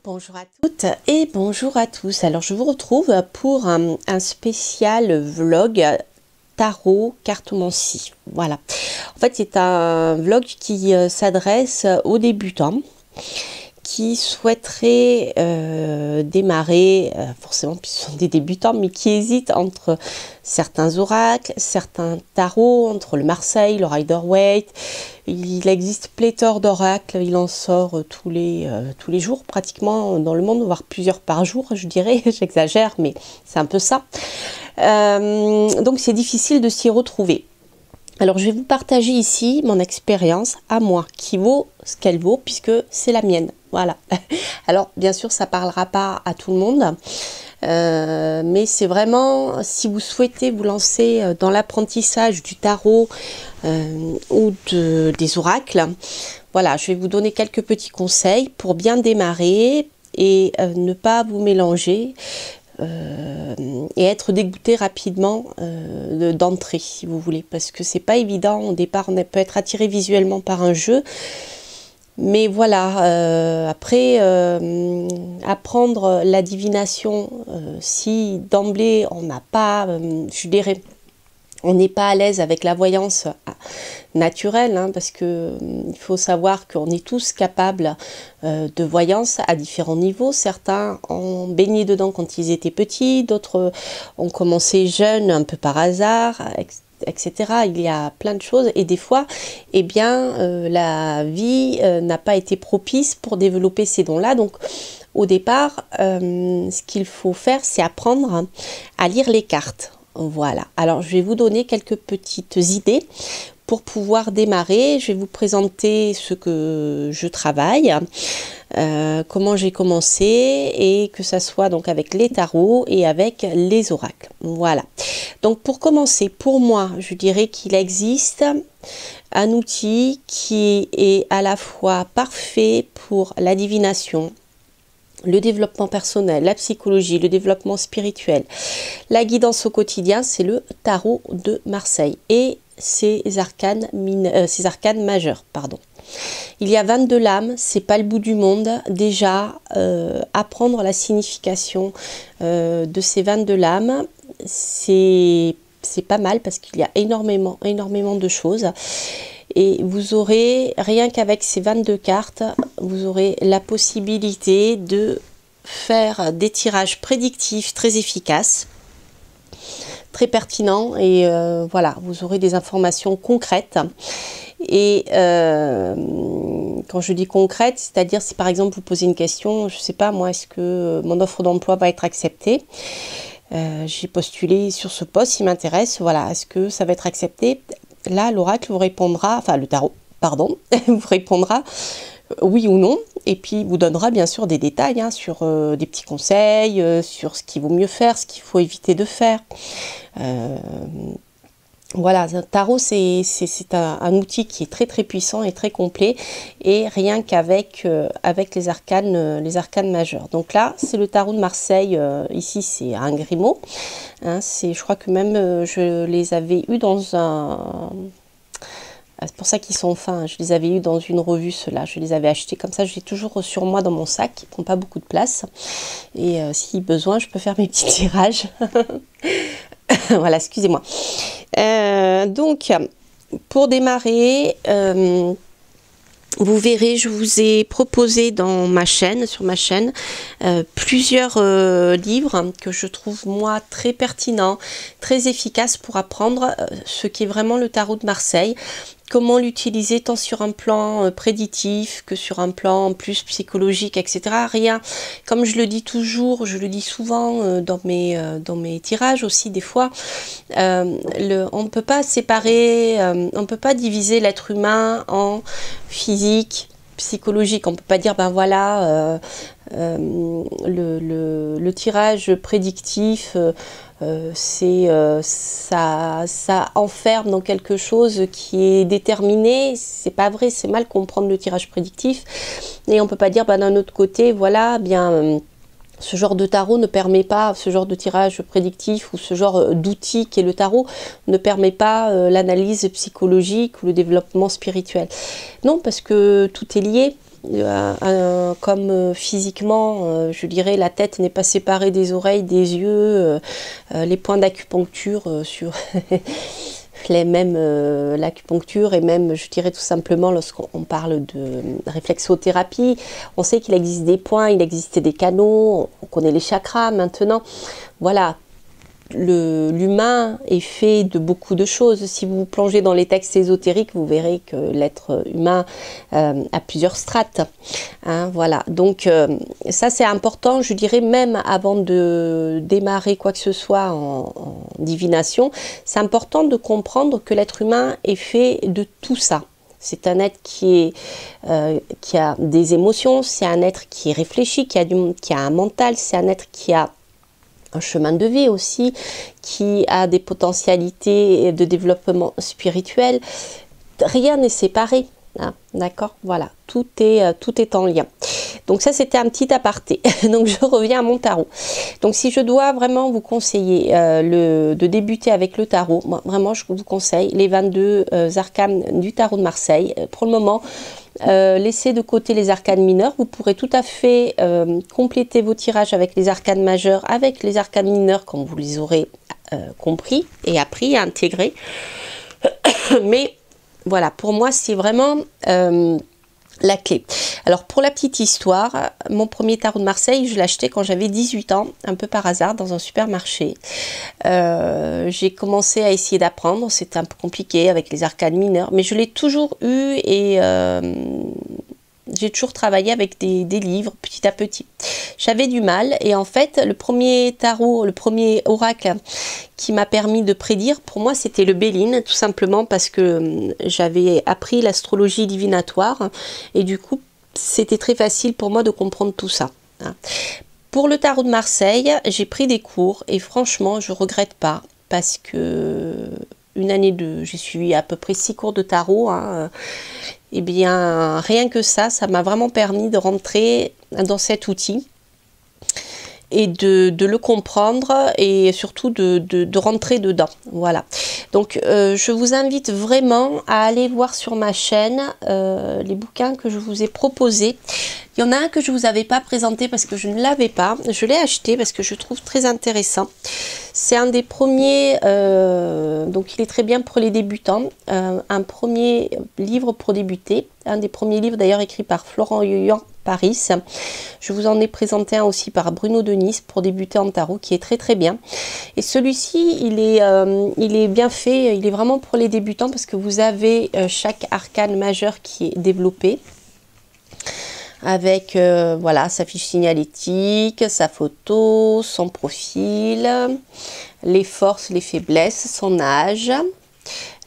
Bonjour à toutes et bonjour à tous. Alors je vous retrouve pour un spécial vlog tarot cartomancie. Voilà. En fait c'est un vlog qui s'adresse aux débutants qui souhaiteraient démarrer, forcément puisqu'ils sont des débutants, mais qui hésitent entre certains oracles, certains tarots, entre le Marseille, le Rider-Waite. Il existe pléthore d'oracles, il en sort tous les jours pratiquement dans le monde, voire plusieurs par jour, je dirais, j'exagère, mais c'est un peu ça. Donc c'est difficile de s'y retrouver. Alors je vais vous partager ici mon expérience à moi, qui vaut ce qu'elle vaut, puisque c'est la mienne. Voilà. Alors bien sûr ça ne parlera pas à tout le monde, mais c'est vraiment si vous souhaitez vous lancer dans l'apprentissage du tarot ou des oracles. Voilà, je vais vous donner quelques petits conseils pour bien démarrer et ne pas vous mélanger. Et être dégoûté rapidement d'entrée si vous voulez, parce que c'est pas évident au départ. On peut être attiré visuellement par un jeu, mais voilà, après apprendre la divination, si d'emblée on n'a pas, je dirais, on n'est pas à l'aise avec la voyance naturelle, hein, parce que il faut savoir qu'on est tous capables de voyance à différents niveaux. Certains ont baigné dedans quand ils étaient petits, d'autres ont commencé jeunes un peu par hasard, etc. Il y a plein de choses et des fois, eh bien, la vie n'a pas été propice pour développer ces dons-là. Donc, au départ, ce qu'il faut faire, c'est apprendre à lire les cartes. Voilà, alors je vais vous donner quelques petites idées pour pouvoir démarrer. Je vais vous présenter ce que je travaille, comment j'ai commencé, et que ça soit donc avec les tarots et avec les oracles. Voilà, donc pour commencer, pour moi, je dirais qu'il existe un outil qui est à la fois parfait pour la divination, le développement personnel, la psychologie, le développement spirituel, la guidance au quotidien, c'est le tarot de Marseille et ses arcanes majeurs, pardon. Il y a 22 lames, c'est pas le bout du monde. Déjà, apprendre la signification de ces 22 lames, c'est pas mal parce qu'il y a énormément de choses. Et vous aurez, rien qu'avec ces 22 cartes, vous aurez la possibilité de faire des tirages prédictifs très efficaces, très pertinents. Et voilà, vous aurez des informations concrètes. Et quand je dis concrète, c'est-à-dire si par exemple vous posez une question, je ne sais pas moi, est-ce que mon offre d'emploi va être acceptée? J'ai postulé sur ce poste, il m'intéresse, voilà, est-ce que ça va être accepté? Là, l'oracle vous répondra, enfin le tarot, pardon, vous répondra oui ou non, et puis vous donnera bien sûr des détails hein, sur des petits conseils, sur ce qu'il vaut mieux faire, ce qu'il faut éviter de faire. Voilà, un tarot, c'est un outil qui est très puissant et très complet, et rien qu'avec avec les arcanes majeures. Donc là, c'est le tarot de Marseille, ici c'est un Grimaud, hein, je crois que même je les avais eus dans un... C'est pour ça qu'ils sont fins, je les avais eus dans une revue, ceux-là, je les avais achetés comme ça, je les ai toujours sur moi dans mon sac, qui ne prend pas beaucoup de place, et si besoin, je peux faire mes petits tirages. Voilà, excusez-moi. Donc, pour démarrer, vous verrez, je vous ai proposé dans ma chaîne, sur ma chaîne, plusieurs livres que je trouve moi très pertinents, très efficaces pour apprendre ce qui est vraiment le tarot de Marseille. Comment l'utiliser tant sur un plan prédictif que sur un plan plus psychologique, etc. Rien, comme je le dis toujours, je le dis souvent dans mes tirages aussi des fois, on ne peut pas séparer, on ne peut pas diviser l'être humain en physique, psychologique. On ne peut pas dire ben voilà le tirage prédictif ça enferme dans quelque chose qui est déterminé. C'est pas vrai, c'est mal comprendre le tirage prédictif, et on peut pas dire ben, d'un autre côté voilà bien ce genre de tarot ne permet pas, ce genre de tirage prédictif ou ce genre d'outil qui est le tarot ne permet pas l'analyse psychologique ou le développement spirituel. Non, parce que tout est lié. comme physiquement, je dirais, la tête n'est pas séparée des oreilles, des yeux, les points d'acupuncture sur les mêmes, l'acupuncture et même, je dirais tout simplement, lorsqu'on parle de réflexothérapie, on sait qu'il existe des points, il existe des canaux, on connaît les chakras maintenant. Voilà, l'humain est fait de beaucoup de choses. Si vous plongez dans les textes ésotériques, vous verrez que l'être humain a plusieurs strates. Hein, voilà, donc ça c'est important, je dirais, même avant de démarrer quoi que ce soit en divination, c'est important de comprendre que l'être humain est fait de tout ça. C'est un être qui a des émotions, c'est un être qui réfléchit, qui a un mental, c'est un être qui a un chemin de vie aussi, qui a des potentialités de développement spirituel. Rien n'est séparé, hein, d'accord? Voilà, tout est en lien. Donc ça, c'était un petit aparté. Donc je reviens à mon tarot. Donc si je dois vraiment vous conseiller de débuter avec le tarot, moi, vraiment je vous conseille les 22 arcanes du tarot de Marseille. Pour le moment, laissez de côté les arcanes mineurs. Vous pourrez tout à fait compléter vos tirages avec les arcanes majeures, avec les arcanes mineurs quand vous les aurez compris et appris à intégrer. Mais voilà, pour moi, c'est vraiment la clé. Alors, pour la petite histoire, mon premier tarot de Marseille, je l'ai acheté quand j'avais 18 ans, un peu par hasard, dans un supermarché. J'ai commencé à essayer d'apprendre, c'était un peu compliqué avec les arcanes mineures, mais je l'ai toujours eu et j'ai toujours travaillé avec des livres petit à petit. J'avais du mal et en fait, le premier tarot, le premier oracle qui m'a permis de prédire, pour moi, c'était le Béline, tout simplement parce que j'avais appris l'astrologie divinatoire et du coup, c'était très facile pour moi de comprendre tout ça. Pour le tarot de Marseille, j'ai pris des cours et franchement, je regrette pas parce que j'ai suivi à peu près 6 cours de tarot. Et bien, rien que ça m'a vraiment permis de rentrer dans cet outil et de le comprendre et surtout de rentrer dedans. Voilà. Donc, je vous invite vraiment à aller voir sur ma chaîne les bouquins que je vous ai proposés. Il y en a un que je ne vous avais pas présenté parce que je ne l'avais pas. Je l'ai acheté parce que je trouve très intéressant. C'est un des premiers, donc il est très bien pour les débutants. Un premier livre pour débuter. Un des premiers livres d'ailleurs écrit par Florent Yoyan Paris. Je vous en ai présenté un aussi par Bruno Denis pour débuter en tarot qui est très très bien. Et celui-ci, il est bien fait. Il est vraiment pour les débutants parce que vous avez chaque arcane majeur qui est développé. Avec voilà, sa fiche signalétique, sa photo, son profil, les forces, les faiblesses, son âge,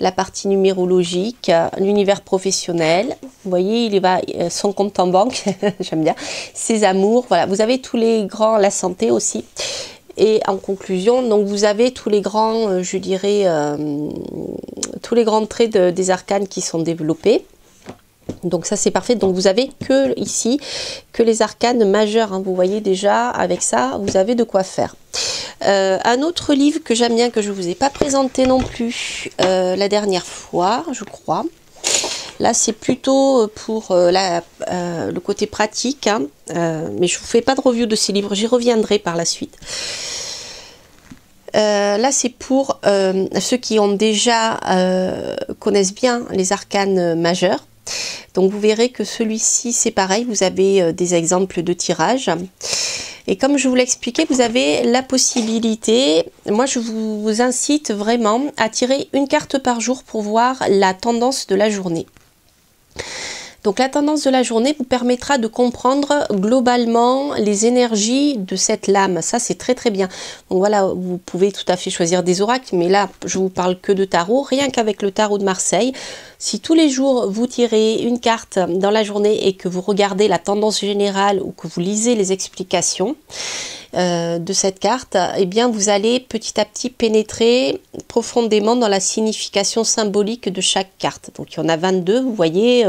la partie numérologique, l'univers professionnel. Vous voyez, son compte en banque, j'aime bien, ses amours. Voilà, vous avez tous les grands, la santé aussi. Et en conclusion, donc vous avez tous les grands, je dirais, tous les grands traits des arcanes qui sont développés. Donc ça c'est parfait, donc vous avez que ici que les arcanes majeures, hein. Vous voyez déjà avec ça vous avez de quoi faire. Un autre livre que j'aime bien, que je ne vous ai pas présenté non plus la dernière fois je crois, là c'est plutôt pour le côté pratique, hein. Mais je ne vous fais pas de review de ces livres, j'y reviendrai par la suite. Là c'est pour ceux qui ont déjà connaissent bien les arcanes majeures. Donc vous verrez que celui-ci c'est pareil, vous avez des exemples de tirage. Et comme je vous l'ai expliqué, vous avez la possibilité, moi je vous incite vraiment à tirer une carte par jour pour voir la tendance de la journée. Donc la tendance de la journée vous permettra de comprendre globalement les énergies de cette lame. Ça c'est très très bien. Donc voilà, vous pouvez tout à fait choisir des oracles, mais là je vous parle que de tarot, rien qu'avec le tarot de Marseille. Si tous les jours vous tirez une carte dans la journée et que vous regardez la tendance générale ou que vous lisez les explications de cette carte, eh bien vous allez petit à petit pénétrer profondément dans la signification symbolique de chaque carte. Donc il y en a 22, vous voyez,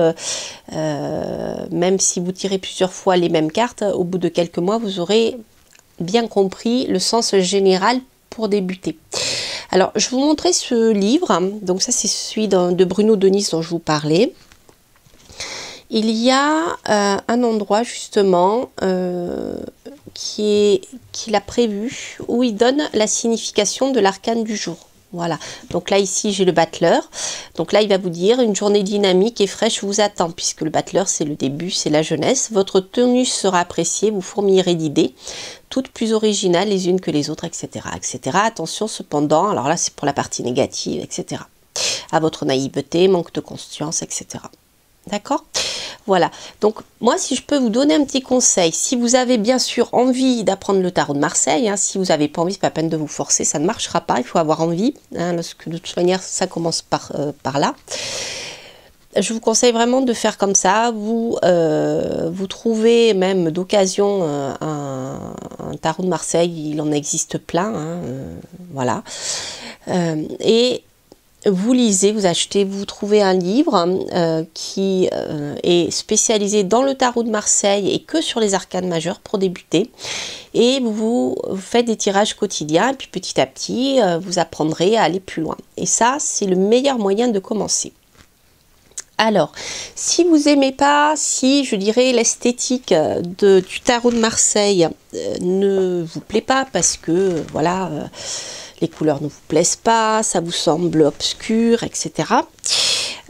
même si vous tirez plusieurs fois les mêmes cartes, au bout de quelques mois vous aurez bien compris le sens général pour débuter. Alors je vais vous montrer ce livre, donc ça c'est celui de Bruno Denis dont je vous parlais. Il y a un endroit justement qu'il a prévu où il donne la signification de l'arcane du jour. Voilà, donc là ici j'ai le battleur, donc là il va vous dire une journée dynamique et fraîche vous attend, puisque le battleur c'est le début, c'est la jeunesse, votre tenue sera appréciée, vous fourmillerez d'idées, toutes plus originales les unes que les autres, etc. etc. Attention cependant, alors là c'est pour la partie négative, etc. À votre naïveté, manque de conscience, etc. D'accord? Voilà, donc moi si je peux vous donner un petit conseil, si vous avez bien sûr envie d'apprendre le tarot de Marseille, si vous n'avez pas envie, c'est pas la peine de vous forcer, ça ne marchera pas, il faut avoir envie, lorsque de toute manière ça commence par là. Je vous conseille vraiment de faire comme ça, vous trouvez même d'occasion un tarot de Marseille, il en existe plein, voilà, et vous lisez, vous achetez, vous trouvez un livre qui est spécialisé dans le tarot de Marseille et que sur les arcanes majeures pour débuter. Et vous faites des tirages quotidiens et puis petit à petit, vous apprendrez à aller plus loin. Et ça, c'est le meilleur moyen de commencer. Alors, si vous aimez pas, si je dirais l'esthétique du tarot de Marseille ne vous plaît pas parce que, voilà... les couleurs ne vous plaisent pas, ça vous semble obscur, etc.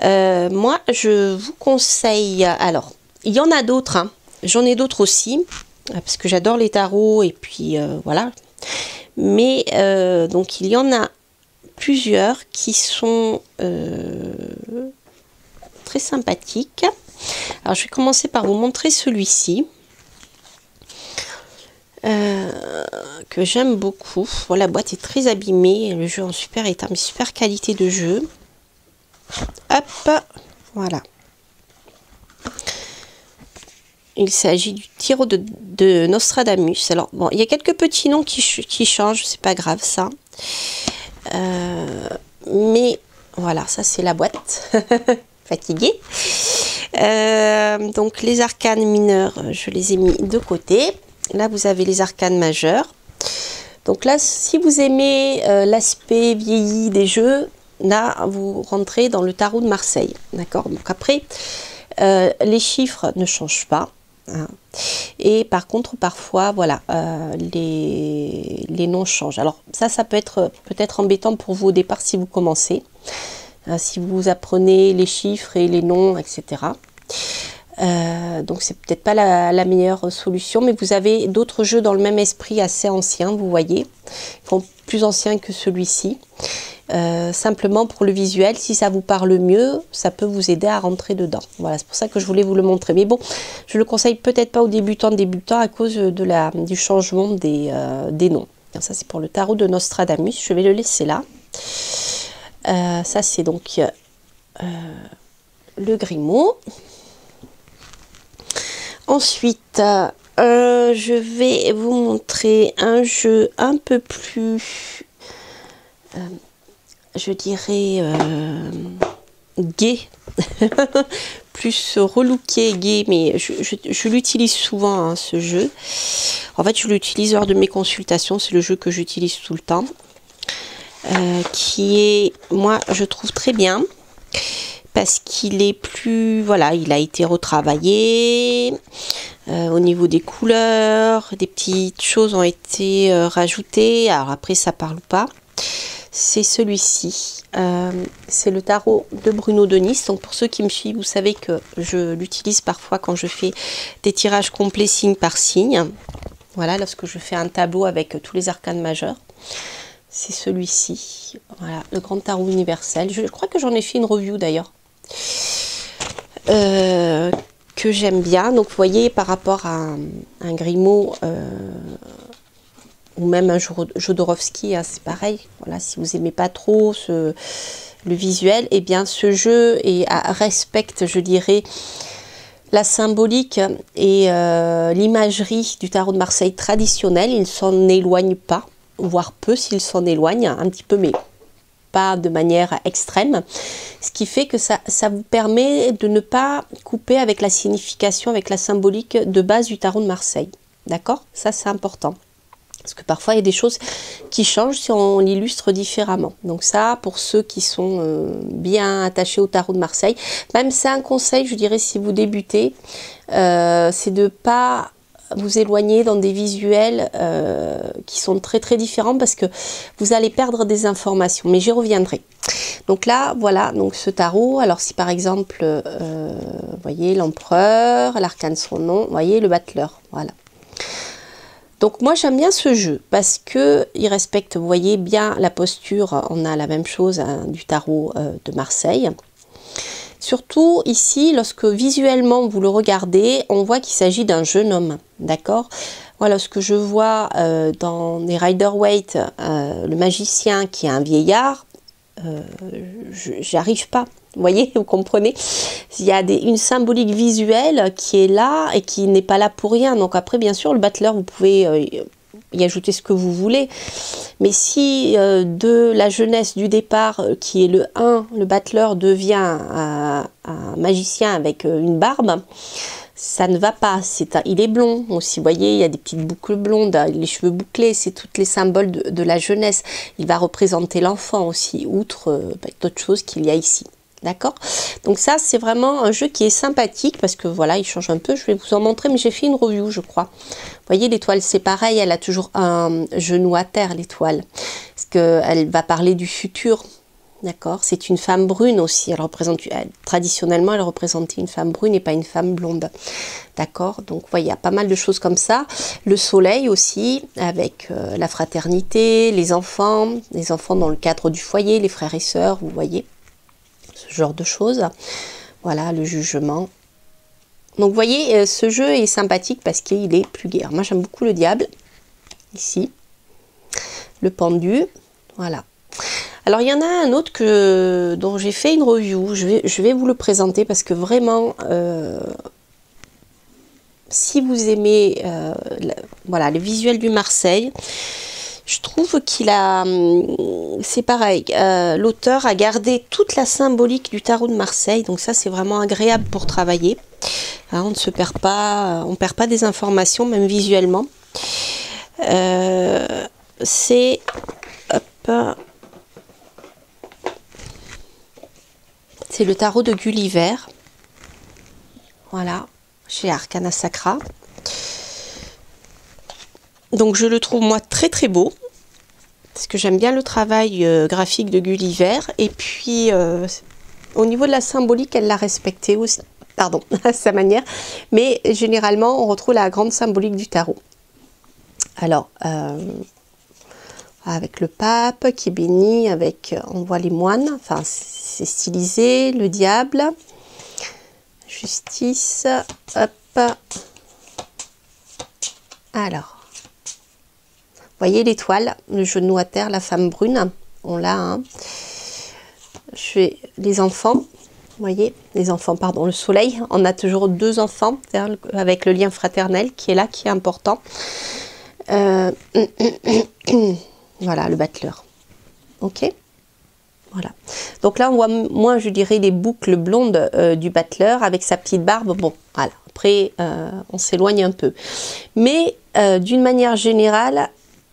Moi, je vous conseille... Alors, il y en a d'autres, j'en ai d'autres aussi, parce que j'adore les tarots, et puis voilà. Mais, donc, il y en a plusieurs qui sont très sympathiques. Alors, je vais commencer par vous montrer celui-ci. Que j'aime beaucoup. Voilà, la boîte est très abîmée, le jeu en super état, mais super qualité de jeu. Hop, voilà. Il s'agit du Tarot de Nostradamus. Alors bon, il y a quelques petits noms qui changent, c'est pas grave ça. Mais voilà, ça c'est la boîte. Fatiguée. Donc les arcanes mineurs, je les ai mis de côté. Là, vous avez les arcanes majeures. Donc là, si vous aimez l'aspect vieilli des jeux, là, vous rentrez dans le tarot de Marseille. D'accord? Donc après, les chiffres ne changent pas. Et par contre, parfois, voilà, les noms changent. Alors ça peut être peut-être embêtant pour vous au départ si vous commencez. Si vous apprenez les chiffres et les noms, etc. Donc c'est peut-être pas la meilleure solution, mais vous avez d'autres jeux dans le même esprit assez anciens, vous voyez, ils sont plus anciens que celui-ci. Simplement pour le visuel, si ça vous parle mieux, ça peut vous aider à rentrer dedans. Voilà, c'est pour ça que je voulais vous le montrer. Mais bon, je le conseille peut-être pas aux débutants à cause du changement des noms. Alors ça c'est pour le tarot de Nostradamus, je vais le laisser là. Ça c'est donc le Grimaud. Ensuite, je vais vous montrer un jeu un peu plus, je dirais, gai, plus relooké, gai, mais je l'utilise souvent, ce jeu. En fait, je l'utilise lors de mes consultations, c'est le jeu que j'utilise tout le temps, qui est, moi, je trouve très bien. Parce qu'il est plus, voilà, il a été retravaillé au niveau des couleurs, des petites choses ont été rajoutées. Alors après, ça parle ou pas. C'est celui-ci. C'est le tarot de Bruno de Nice. Donc pour ceux qui me suivent, vous savez que je l'utilise parfois quand je fais des tirages complets signe par signe. Voilà, lorsque je fais un tableau avec tous les arcanes majeurs. C'est celui-ci. Voilà, le grand tarot universel. Je crois que j'en ai fait une review d'ailleurs. Que j'aime bien. Donc vous voyez, par rapport à un Grimaud ou même un Jodorowsky, c'est pareil. Voilà, si vous aimez pas trop le visuel, et bien ce jeu respecte, je dirais, la symbolique et l'imagerie du tarot de Marseille traditionnel. Il ne s'en éloigne pas, voire peu s'il s'en éloigne, un petit peu, mais pas de manière extrême, ce qui fait que ça vous permet de ne pas couper avec la signification, avec la symbolique de base du tarot de Marseille. D'accord? Ça, c'est important. Parce que parfois, il y a des choses qui changent si on l'illustre différemment. Donc ça, pour ceux qui sont bien attachés au tarot de Marseille, même c'est un conseil, je dirais, si vous débutez, c'est de ne pas vous éloigner dans des visuels qui sont très très différents parce que vous allez perdre des informations. Mais j'y reviendrai. Donc là, voilà, donc ce tarot. Alors si par exemple, vous voyez l'empereur, l'arcane de son nom, vous voyez le battleur, voilà. Donc moi j'aime bien ce jeu parce que il respecte, vous voyez bien la posture, on a la même chose hein, du tarot de Marseille. Surtout ici, lorsque visuellement vous le regardez, on voit qu'il s'agit d'un jeune homme, d'accord? Voilà ce que je vois dans les Rider-Waite, le magicien qui est un vieillard, j'arrive pas. Vous voyez, vous comprenez? Il y a une symbolique visuelle qui est là et qui n'est pas là pour rien. Donc après, bien sûr, le battleur, vous pouvez y ajouter ce que vous voulez. Mais si de la jeunesse du départ, qui est le 1, le battleur devient un magicien avec une barbe, ça ne va pas. Il est blond aussi, vous voyez, il y a des petites boucles blondes, les cheveux bouclés, c'est tous les symboles de la jeunesse. Il va représenter l'enfant aussi, outre d'autres choses qu'il y a ici. D'accord? Donc ça, c'est vraiment un jeu qui est sympathique parce que voilà, il change un peu. Je vais vous en montrer, mais j'ai fait une review, je crois. Vous voyez, l'étoile, c'est pareil. Elle a toujours un genou à terre, l'étoile. Parce qu'elle va parler du futur. D'accord? C'est une femme brune aussi. Traditionnellement, elle représentait une femme brune et pas une femme blonde. D'accord? Donc, vous voyez, il y a pas mal de choses comme ça. Le soleil aussi, avec la fraternité, les enfants dans le cadre du foyer, les frères et sœurs, vous voyez. Ce genre de choses. Voilà, le jugement. Donc, vous voyez, ce jeu est sympathique parce qu'il est plus gai. Moi, j'aime beaucoup le diable. Ici. Le pendu. Voilà. Alors, il y en a un autre dont j'ai fait une review. Je vais vous le présenter parce que vraiment, si vous aimez voilà, le visuel du Marseille, je trouve qu'il a, c'est pareil, l'auteur a gardé toute la symbolique du tarot de Marseille, donc ça c'est vraiment agréable pour travailler. Hein, on ne se perd pas, on perd pas des informations, même visuellement. C'est le tarot de Gulliver, voilà, chez Arcana Sacra. Donc je le trouve moi très très beau, parce que j'aime bien le travail graphique de Gulliver, et puis au niveau de la symbolique, elle l'a respecté aussi, pardon, à sa manière, mais généralement on retrouve la grande symbolique du tarot. Alors, avec le pape qui est béni, on voit les moines, enfin c'est stylisé, le diable, justice, hop, alors. Voyez l'étoile, le genou à terre, la femme brune, on l'a. Hein. Les enfants, vous voyez, les enfants, pardon, le soleil, on a toujours 2 enfants, avec le lien fraternel qui est là, qui est important. Voilà, le battleur. Ok? Voilà. Donc là, on voit moins, je dirais, les boucles blondes du battleur avec sa petite barbe. Bon, voilà. Après, on s'éloigne un peu. Mais d'une manière générale,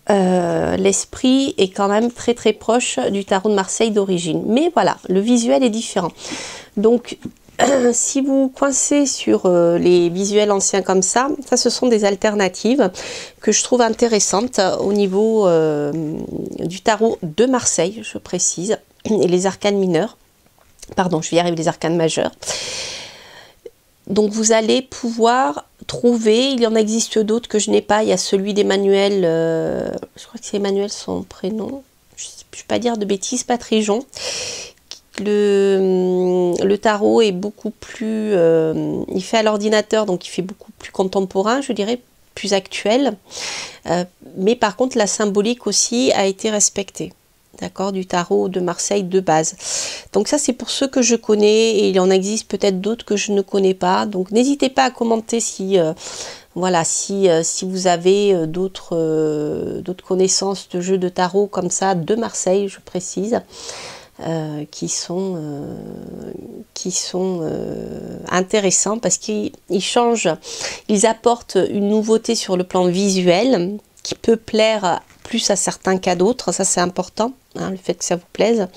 l'esprit est quand même très très proche du tarot de Marseille d'origine. Mais voilà, le visuel est différent. Donc, si vous coincez sur les visuels anciens comme ça, ce sont des alternatives que je trouve intéressantes au niveau du tarot de Marseille, je précise, et les arcanes mineurs. Pardon, je vais y arriver, les arcanes majeures. Donc vous allez pouvoir trouver, il y en existe d'autres que je n'ai pas, il y a celui d'Emmanuel, je crois que c'est Emmanuel son prénom, je ne vais pas dire de bêtises, Patrijon. Le tarot est beaucoup plus, il fait à l'ordinateur, donc il fait beaucoup plus contemporain, je dirais, plus actuel. Mais par contre, la symbolique aussi a été respectée. D'accord, du tarot de Marseille de base. Donc ça, c'est pour ceux que je connais, et il en existe peut-être d'autres que je ne connais pas. Donc n'hésitez pas à commenter si, voilà, si vous avez d'autres connaissances de jeux de tarot comme ça, de Marseille, je précise. Qui sont intéressants parce qu'ils changent, ils apportent une nouveauté sur le plan visuel qui peut plaire plus à certains qu'à d'autres, ça c'est important, hein, le fait que ça vous plaise,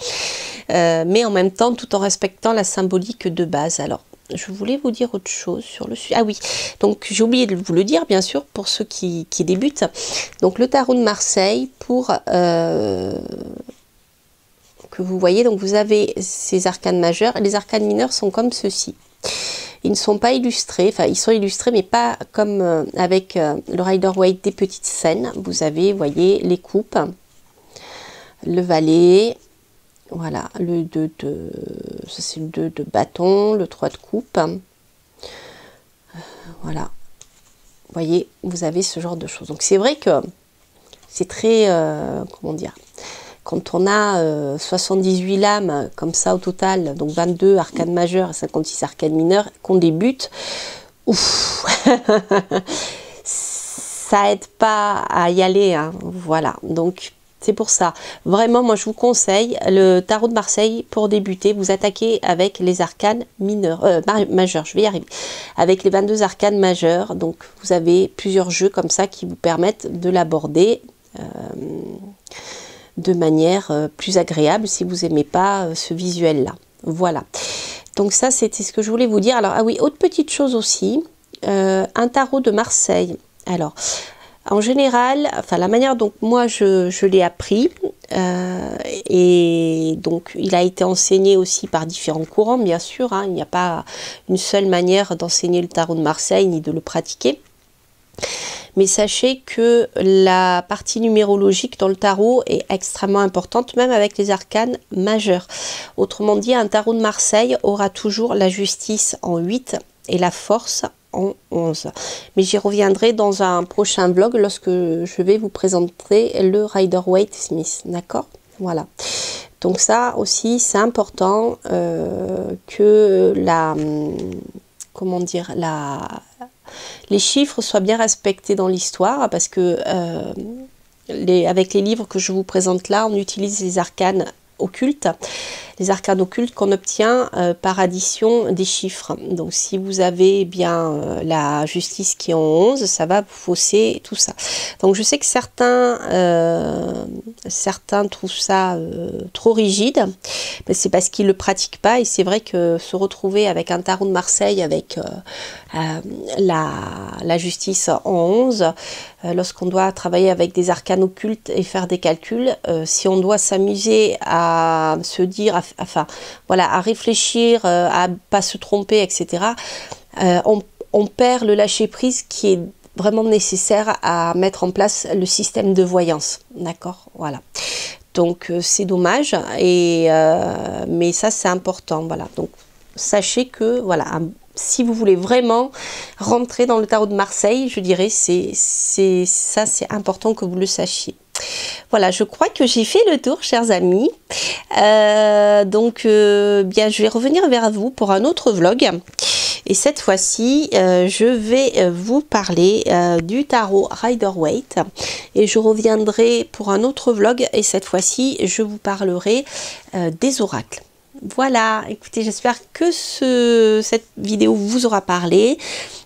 mais en même temps tout en respectant la symbolique de base. Alors je voulais vous dire autre chose sur le sujet. Ah oui, donc j'ai oublié de vous le dire bien sûr pour ceux qui débutent. Donc le tarot de Marseille, pour que vous voyez, donc vous avez ces arcanes majeures, et les arcanes mineures sont comme ceci. Ils ne sont pas illustrés, enfin ils sont illustrés mais pas comme avec le Rider-Waite des petites scènes. Vous avez, vous voyez, les coupes, le valet, voilà, le 2 de, ça c'est le 2 de bâton, le 3 de coupe, voilà. Vous voyez, vous avez ce genre de choses. Donc c'est vrai que c'est très, comment dire, quand on a 78 lames comme ça au total, donc 22 arcanes majeures et 56 arcanes mineures, qu'on débute, ouf, ça aide pas à y aller, hein, voilà. Donc c'est pour ça, vraiment, moi je vous conseille le tarot de Marseille pour débuter. Vous attaquez avec les arcanes mineures, majeures, je vais y arriver, avec les 22 arcanes majeures. Donc vous avez plusieurs jeux comme ça qui vous permettent de l'aborder de manière plus agréable si vous n'aimez pas ce visuel là. Voilà, donc ça c'était ce que je voulais vous dire. Alors ah oui, autre petite chose aussi, un tarot de Marseille. Alors en général, enfin la manière dont moi je l'ai appris, et donc il a été enseigné aussi par différents courants bien sûr, hein, il n'y a pas une seule manière d'enseigner le tarot de Marseille ni de le pratiquer. Mais sachez que la partie numérologique dans le tarot est extrêmement importante, même avec les arcanes majeures. Autrement dit, un tarot de Marseille aura toujours la justice en 8 et la force en 11. Mais j'y reviendrai dans un prochain vlog lorsque je vais vous présenter le Rider-Waite-Smith. D'accord? Voilà. Donc ça aussi, c'est important que la... Comment dire, les chiffres soient bien respectés dans l'histoire, parce que avec les livres que je vous présente là, on utilise les arcanes occultes, qu'on obtient par addition des chiffres. Donc si vous avez bien la justice qui est en 11, ça va vous fausser tout ça. Donc je sais que certains trouvent ça trop rigide, mais c'est parce qu'ils ne le pratiquent pas, et c'est vrai que se retrouver avec un tarot de Marseille avec la justice en 11, lorsqu'on doit travailler avec des arcanes occultes et faire des calculs, si on doit s'amuser à se dire, enfin voilà, à réfléchir, à pas se tromper, etc., on perd le lâcher prise qui est vraiment nécessaire à mettre en place le système de voyance. D'accord, voilà. Donc c'est dommage, mais ça c'est important. Voilà. Donc sachez que voilà, si vous voulez vraiment rentrer dans le tarot de Marseille, je dirais c'est important que vous le sachiez. Voilà, je crois que j'ai fait le tour, chers amis. Donc, bien, je vais revenir vers vous pour un autre vlog. Et cette fois-ci, je vais vous parler du tarot Rider-Waite. Et je reviendrai pour un autre vlog. Et cette fois-ci, je vous parlerai des oracles. Voilà, écoutez, j'espère que cette vidéo vous aura parlé.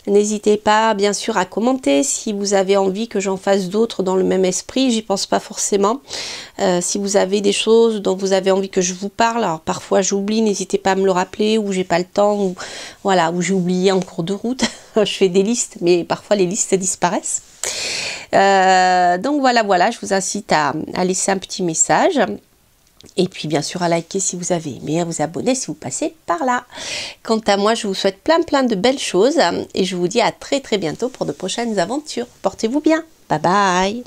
N'hésitez pas, bien sûr, à commenter si vous avez envie que j'en fasse d'autres dans le même esprit. J'y pense pas forcément. Si vous avez des choses dont vous avez envie que je vous parle, alors parfois j'oublie, n'hésitez pas à me le rappeler, ou j'ai pas le temps, ou voilà, ou j'ai oublié en cours de route. Je fais des listes, mais parfois les listes disparaissent. Donc voilà, je vous incite à laisser un petit message. Et puis bien sûr à liker si vous avez aimé, à vous abonner si vous passez par là. Quant à moi, je vous souhaite plein de belles choses et je vous dis à très bientôt pour de prochaines aventures. Portez-vous bien. Bye bye.